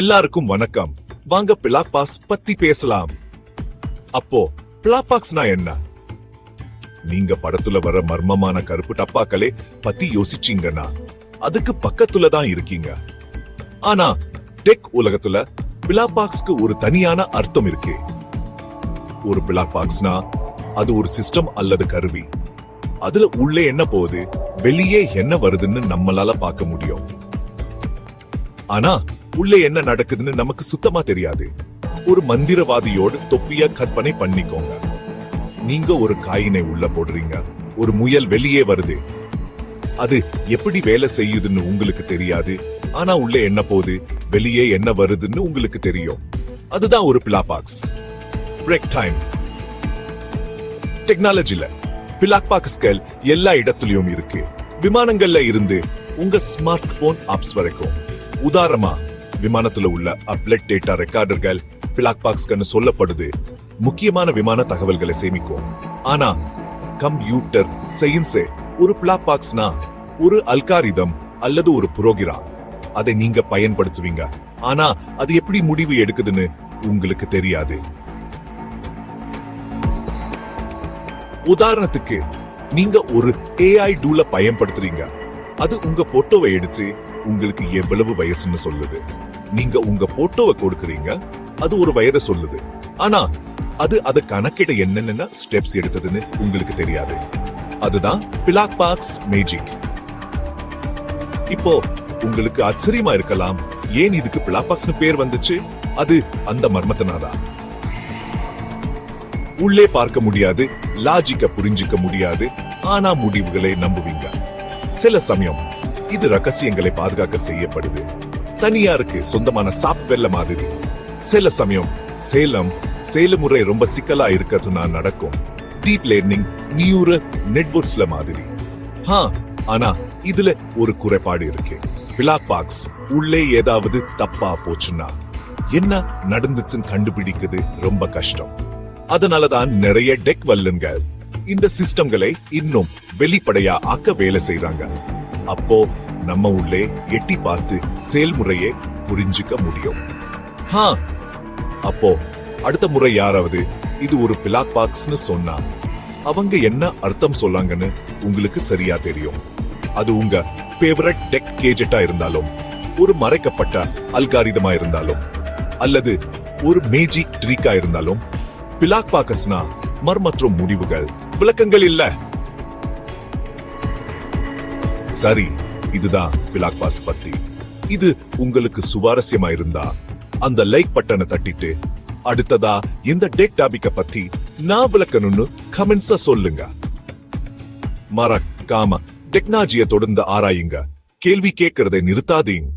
எல்லாருக்கும் வணக்கம். வாங்க பிளாக்பாக்ஸ் பத்தி பேசலாம். அப்போ பிளாக்பாக்ஸ்னா என்ன? நீங்க படத்துல வர மர்மமான கருப்பு டப்பாக்களே பத்தி யோசிச்சீங்கன்னா அதுக்கு பக்கத்துல தான் இருக்கீங்க. ஆனா டெக் உலகத்துல பிளாக்பாக்ஸ்க்கு ஒரு தனியான அர்த்தம் இருக்கு. ஒரு பிளாக்பாக்ஸ்னா அது ஒரு சிஸ்டம் அல்லது கருவி. அதுல உள்ளே என்ன போகுது, வெளியே என்ன வருதுன்னு நம்மளால பார்க்க முடியும். ஆனா உள்ளே என்ன நடக்குதுன்னு நமக்கு சுத்தமா தெரியாது. ஒரு மந்திரவாதியோடு தொப்பிய கற்பனை பண்ணிக்கோங்க. நீங்க ஒரு காயினை உள்ள போடுறீங்க, ஒரு முயல் வெளியே வருது. அது எப்படி வேலை செய்யுதுன்னு உங்களுக்கு தெரியாது. ஆனா உள்ளே என்ன போகுது, வெளியே என்ன வருதுன்னு உங்களுக்கு தெரியும். அதுதான் ஒரு பிளாக்பாக்ஸ். Break time. டெக்னாலஜில பிளாக்பாக்ஸ்கள் எல்லா இடத்துலயும் இருக்கு. விமானங்கள்ல இருந்து உங்க ஸ்மார்ட் போன் ஆப்ஸ் வரைக்கும். உதாரணமா விமானத்துல உள்ள அப்லெட் டேட்டா ரெக்கார்டர்கள் பிளாக்பாக்ஸ்ன்னு சொல்லப்படுது. முக்கியமான விமான தகவல்களை சேமிக்கும். ஆனா கம்ப்யூட்டர் சயின்ஸே ஒரு பிளாக்பாக்ஸ்னா ஒரு அல்காரிதம் அல்லது ஒரு புரோகிராம். அதை நீங்க பயன்படுத்துவீங்க, ஆனா அது எப்படி முடிவு எடுக்குதுன்னு உங்களுக்கு தெரியாது. உதாரணத்துக்கு நீங்க ஒரு AI டூல பயன்படுத்துறீங்க. அது உங்க போட்டோவை எடுத்து உங்களுக்கு எவ்வளவு வயசுன்னு சொல்லுது. நீங்க உங்க போட்டோவை கொடுக்கறீங்க, அது ஒரு வயதை சொல்லுது. ஆனா அது கணக்கிட என்னென்ன ஸ்டெப்ஸ் எடுத்ததுன்னு உங்களுக்கு தெரியாது. அதுதான் பிளாக்பாக்ஸ் மேஜிக். இப்போ உங்களுக்கு ஆச்சரியமா இருக்கலாம், ஏன் இதுக்கு பிளாக்பாக்ஸ்னு பேர் வந்துச்சு? அது அந்த மர்மத்தினாதான். உள்ளே பார்க்க முடியாது, லாஜிக்க புரிஞ்சிக்க முடியாது, ஆனா முடிவுகளை நம்புவீங்க. சில சமயம் இது ரகசியங்களை பாதுகாக்க செய்யப்படுது. தனியாருக்கு சொந்தமான சாப்ட்வேர்ல மாதிரி. சில சமயம் செயல்முறை ரொம்ப சிக்கலா இருக்கிறதுனா நடக்கும். டீப் லேர்னிங் நியூரல் நெட்வொர்க்ஸ்ல மாதிரி. ஆனா இதுல ஒரு குறைபாடு இருக்கு. பிளாக்பாக்ஸ் உள்ளே ஏதாவது தப்பா போச்சுன்னா என்ன நடந்துச்சுன்னு கண்டுபிடிக்கிறது ரொம்ப கஷ்டம். அதனாலதான் நிறைய டெக் வல்லுநர்கள் இந்த சிஸ்டம்களை இன்னும் வெளிப்படையா ஆக்க வேலை செய்றாங்க. அப்போ நம்ம உள்ளே எட்டி பார்த்து செயல்முறையை புரிஞ்சுக்க முடியும். அப்போ அடுத்த முறை யாராவது இது ஒரு பிளாக்பாக்ஸ்னு சொன்னா அவங்க என்ன அர்த்தம் சொல்லாங்கன்னு உங்களுக்கு சரியா தெரியும். அது உங்க ஃபேவரட் டெக் கேஜெட்டா இருந்தாலும், ஒரு மறைக்கப்பட்ட அல்காரிதமா இருந்தாலும், அல்லது ஒரு மேஜிக் ட்ரிக்கா இருந்தாலும், பிளாக்பாக்ஸ்னா மர்மற்ற முடிவுகள், விளக்கங்கள் இல்ல. சரி, இதுதான் பிளாக்பாக்ஸ் பத்தி. இது உங்களுக்கு சுவாரஸ்யமா இருந்தா அந்த லைக் பட்டனை தட்டிட்டு அடுத்ததா இந்த டெக் டாபிக்க பத்தி நான் விளக்கணும்னு கமெண்ட்ஸ சொல்லுங்க. மறக்காம டெக்னாலஜியை தொடர்ந்து ஆராயுங்க. கேள்வி கேட்கறதை நிறுத்தாதீங்க.